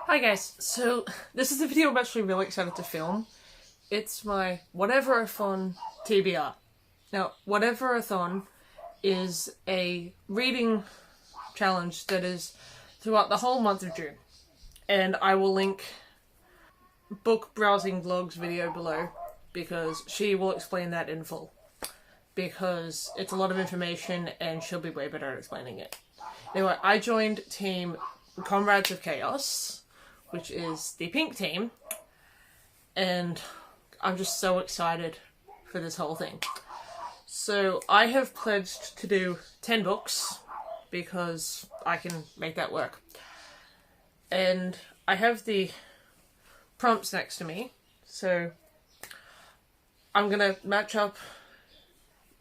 Hi guys, so this is a video I'm actually really excited to film. It's my Whatever-a-thon TBR. Now, Whatever-a-thon is a reading challenge that is throughout the whole month of June. And I will link book browsing vlogs video below because she will explain that in full. Because it's a lot of information and she'll be way better at explaining it. Anyway, I joined team Comrades of Chaos, which is the pink team, and I'm just so excited for this whole thing. So I have pledged to do 10 books because I can make that work. And I have the prompts next to me, so I'm gonna match up.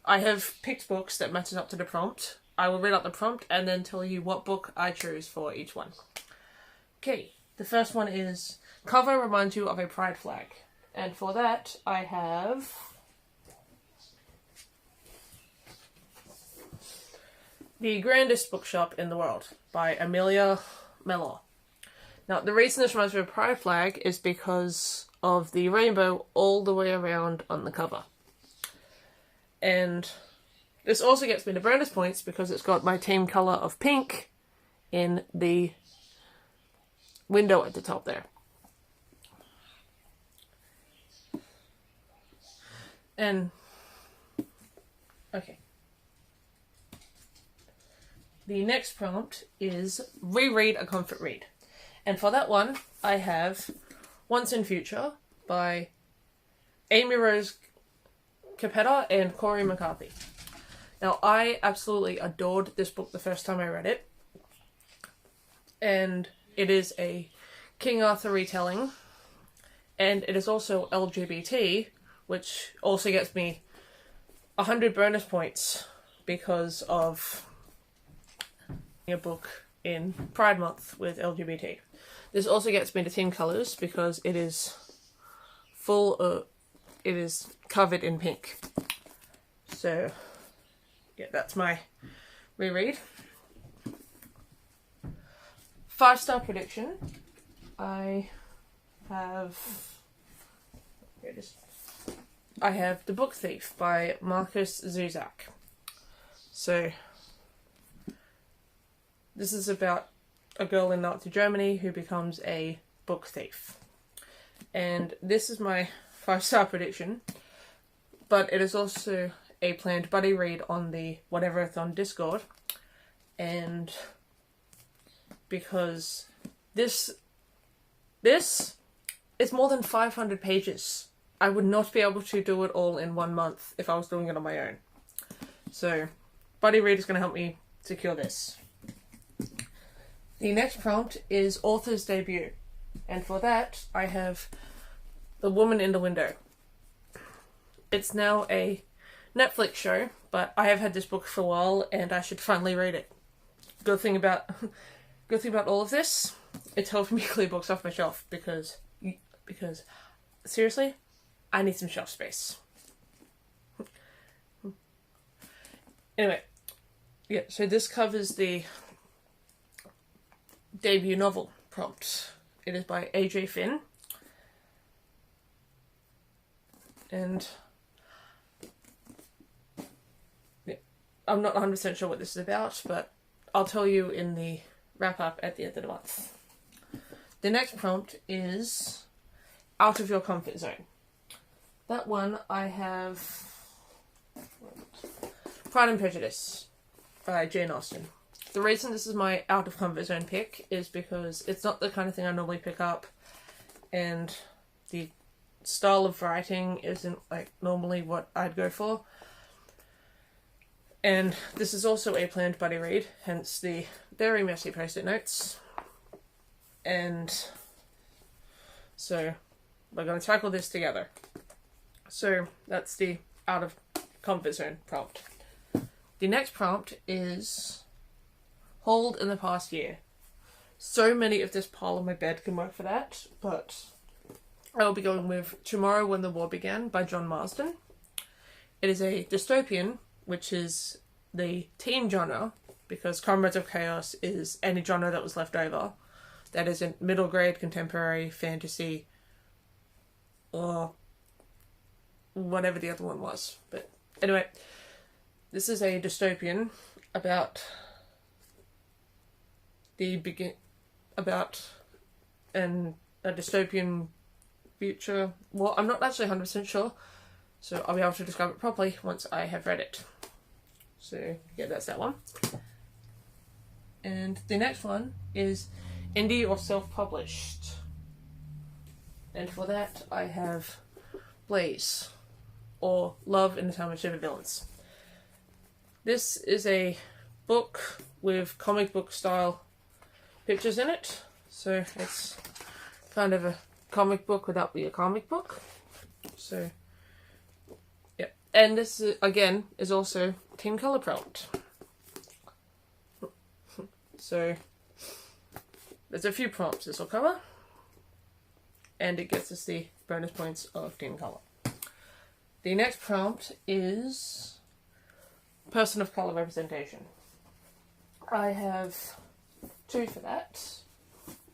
I have picked books that matches up to the prompt. I will read out the prompt and then tell you what book I choose for each one. Okay. The first one is, cover reminds you of a pride flag. And for that, I have The Grandest Bookshop in the World by Amelia Mellor. Now, the reason this reminds me of a pride flag is because of the rainbow all the way around on the cover. And this also gets me the bonus points because it's got my team colour of pink in the window at the top there. And okay. The next prompt is reread a comfort read. And for that one, I have Once in Future by Amy Rose Capetta and Corey McCarthy. Now, I absolutely adored this book the first time I read it. And it is a King Arthur retelling, and it is also LGBT, which also gets me 100 bonus points because of a book in Pride Month with LGBT. This also gets me the team colours because it is it is covered in pink. So, yeah, that's my reread. 5-star prediction. I have The Book Thief by Markus Zusak. So this is about a girl in Nazi Germany who becomes a book thief. And this is my 5-star prediction, but it is also a planned buddy read on the Whatever-a-thon Discord, and because this is more than 500 pages. I would not be able to do it all in 1 month if I was doing it on my own. So, buddy read is going to help me secure this. The next prompt is author's debut, and for that I have The Woman in the Window. It's now a Netflix show, but I have had this book for a while and I should finally read it. Good thing about all of this, it's helping me clear books off my shelf because seriously, I need some shelf space. Anyway, yeah, so this covers the debut novel prompt. It is by AJ Finn. And yeah, I'm not 100% sure what this is about, but I'll tell you in the wrap-up at the end of the month. The next prompt is Out of Your Comfort Zone. That one I have Pride and Prejudice by Jane Austen. The reason this is my out of comfort zone pick is because it's not the kind of thing I normally pick up, and the style of writing isn't like normally what I'd go for. And this is also a planned buddy read, hence the very messy post-it notes. And so we're going to tackle this together. So that's the out of comfort zone prompt. The next prompt is Hold in the Past Year. So many of this pile on my bed can work for that, but I'll be going with Tomorrow When the War Began by John Marsden. It is a dystopian, which is the teen genre, because Comrades of Chaos is any genre that was left over. that isn't middle grade contemporary fantasy or whatever the other one was. But anyway, this is a dystopian about a dystopian future. Well, I'm not actually 100% sure, so I'll be able to describe it properly once I have read it. So yeah, that's that one. And the next one is indie or self-published. And for that I have Blaze, or Love in the Time of Supervillains. This is a book with comic book style pictures in it, so it's kind of a comic book without being a comic book. So yeah, and this is, again, is also team color prompt. So there's a few prompts this will cover, and it gets us the bonus points of team color. The next prompt is person of color representation. I have two for that.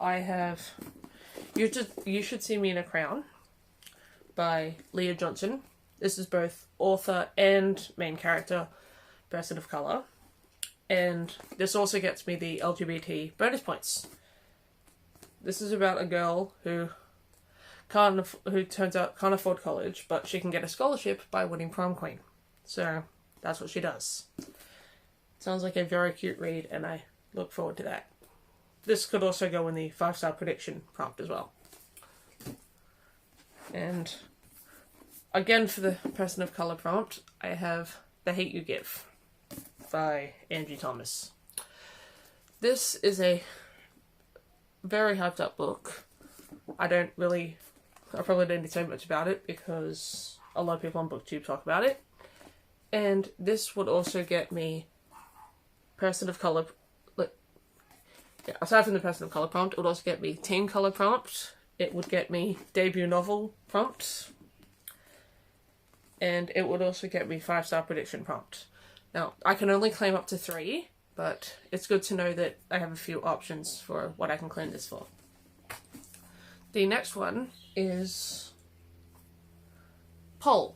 I have You Should See Me in a Crown by Leah Johnson. This is both author and main character person of color. And this also gets me the LGBT bonus points. This is about a girl who turns out can't afford college, but she can get a scholarship by winning prom queen. So that's what she does. Sounds like a very cute read, and I look forward to that. This could also go in the 5-star prediction prompt as well. And again, for the person of color prompt, I have The Hate You Give by Angie Thomas. This is a very hyped up book. I probably don't need to say much about it because a lot of people on BookTube talk about it. And this would also get me person of color. Aside from the person of color prompt, it would also get me teen color prompt. It would get me debut novel prompt. And it would also get me 5-star prediction prompt. Now, I can only claim up to 3, but it's good to know that I have a few options for what I can claim this for. The next one is poll.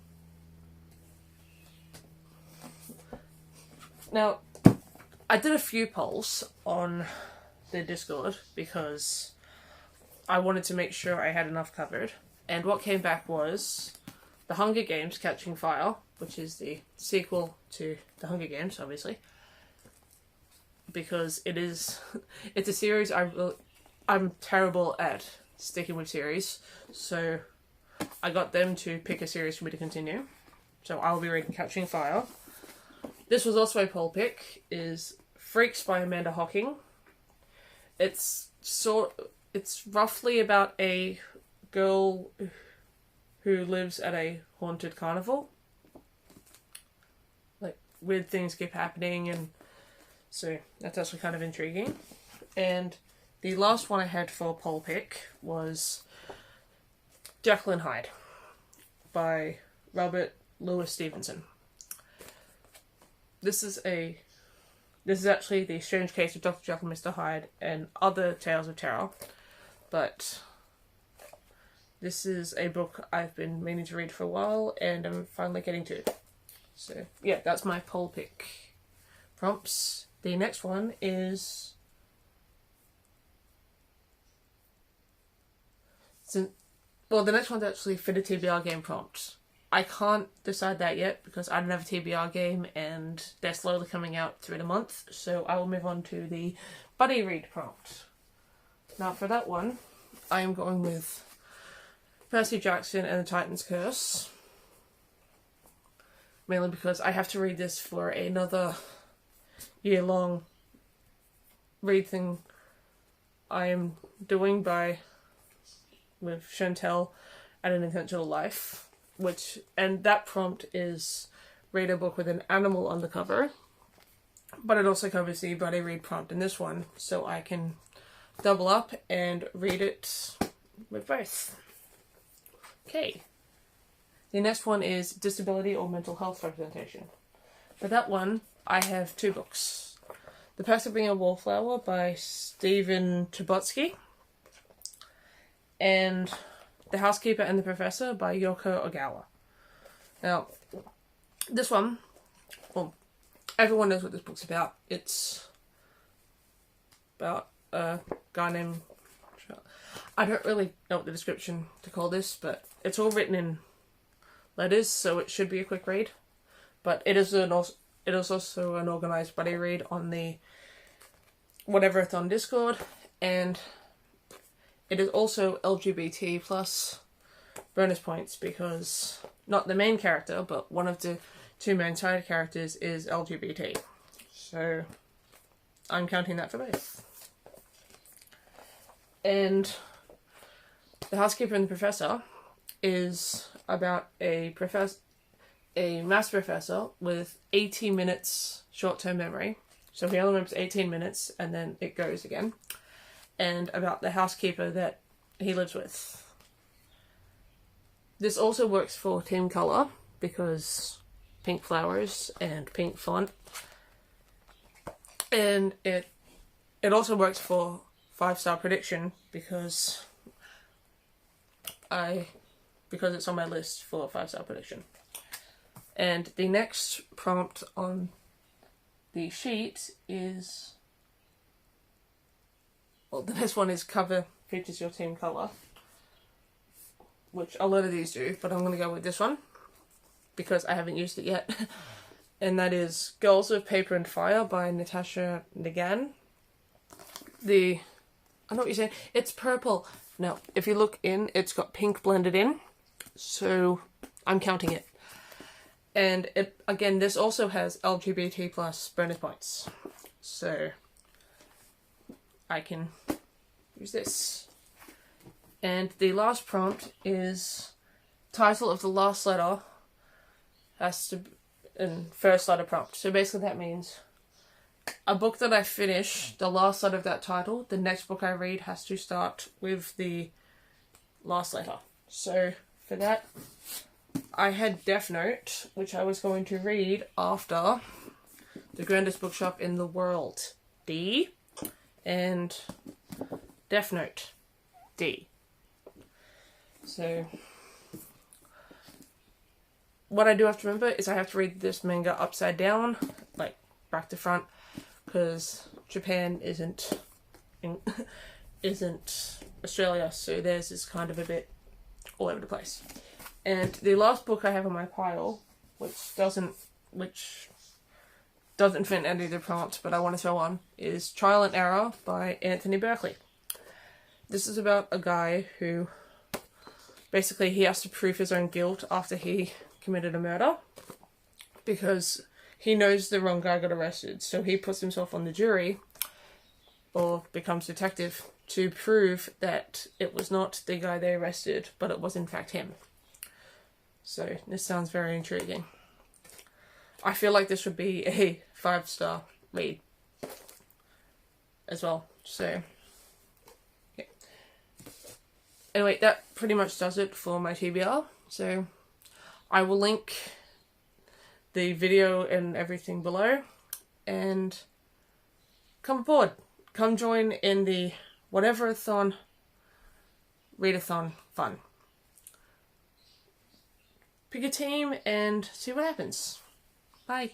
Now, I did a few polls on the Discord because I wanted to make sure I had enough covered. And what came back was The Hunger Games Catching Fire, which is the sequel to The Hunger Games, obviously. Because it's a series I'm terrible at sticking with series. So I got them to pick a series for me to continue. So I'll be reading Catching Fire. This was also a poll pick, is Freaks by Amanda Hocking. It's roughly about a girl who lives at a haunted carnival. Like, weird things keep happening, and so that's actually kind of intriguing. And the last one I had for poll pick was Jekyll and Hyde by Robert Louis Stevenson. This is actually The Strange Case of Dr. Jekyll and Mr. Hyde and Other Tales of Terror, but this is a book I've been meaning to read for a while and I'm finally getting to. So yeah, that's my poll pick prompts. The next one is the next one's actually for the TBR game prompt. I can't decide that yet because I don't have a TBR game and they're slowly coming out through the month, so I will move on to the buddy read prompt. Now for that one, I am going with Percy Jackson and the Titan's Curse. Mainly because I have to read this for another year-long read thing I am doing with Chantel at An Intentional Life. And that prompt is read a book with an animal on the cover, but it also covers the buddy read prompt in this one, so I can double up and read it with both. Okay. The next one is disability or mental health representation. For that one, I have 2 books. The Perks of Being a Wallflower by Stephen Chbosky. and The Housekeeper and the Professor by Yoko Ogawa. Now, this one, well, everyone knows what this book's about. It's about a guy named... I don't really know what the description to call this, but it's all written in letters, so it should be a quick read. But it is also an organised buddy read on the Whatever-a-thon Discord, and it is also LGBT plus bonus points because not the main character, but one of the two main side characters is LGBT. So I'm counting that for both. And The Housekeeper and the Professor is about a maths professor with 80 minutes short-term memory. So he only remembers 18 minutes and then it goes again. And about the housekeeper that he lives with. This also works for team colour because pink flowers and pink font. And it also works for 5-star prediction because it's on my list for 5-star prediction. And the next prompt on the sheet is, well, the next one is cover features your team colour, which a lot of these do, but I'm going to go with this one because I haven't used it yet. And that is Girls of Paper and Fire by Natasha Nagan. I know what you're saying. It's purple. Now, if you look in, it's got pink blended in. So, I'm counting it. And again, this also has LGBT plus bonus points. So, I can use this. And the last prompt is title of the last letter has to be in first letter prompt. So basically that means a book that I finish, the last letter of that title, the next book I read has to start with the last letter. So for that, I had Death Note, which I was going to read after The Grandest Bookshop in the World, D, and Death Note, D. So what I do have to remember is I have to read this manga upside down, like back to front, because Japan isn't Australia, so theirs is kind of a bit all over the place. And the last book I have on my pile, which doesn't fit any of the prompts, but I want to throw on, is Trial and Error by Anthony Berkley. This is about a guy who basically he has to prove his own guilt after he committed a murder because he knows the wrong guy got arrested, so he puts himself on the jury or becomes detective to prove that it was not the guy they arrested, but it was in fact him. So this sounds very intriguing. I feel like this would be a 5-star read as well. So yeah. Anyway, that pretty much does it for my TBR. So I will link the video and everything below, and come aboard. Come join in the Whatever-a-thon, readathon fun. Pick a team and see what happens. Bye.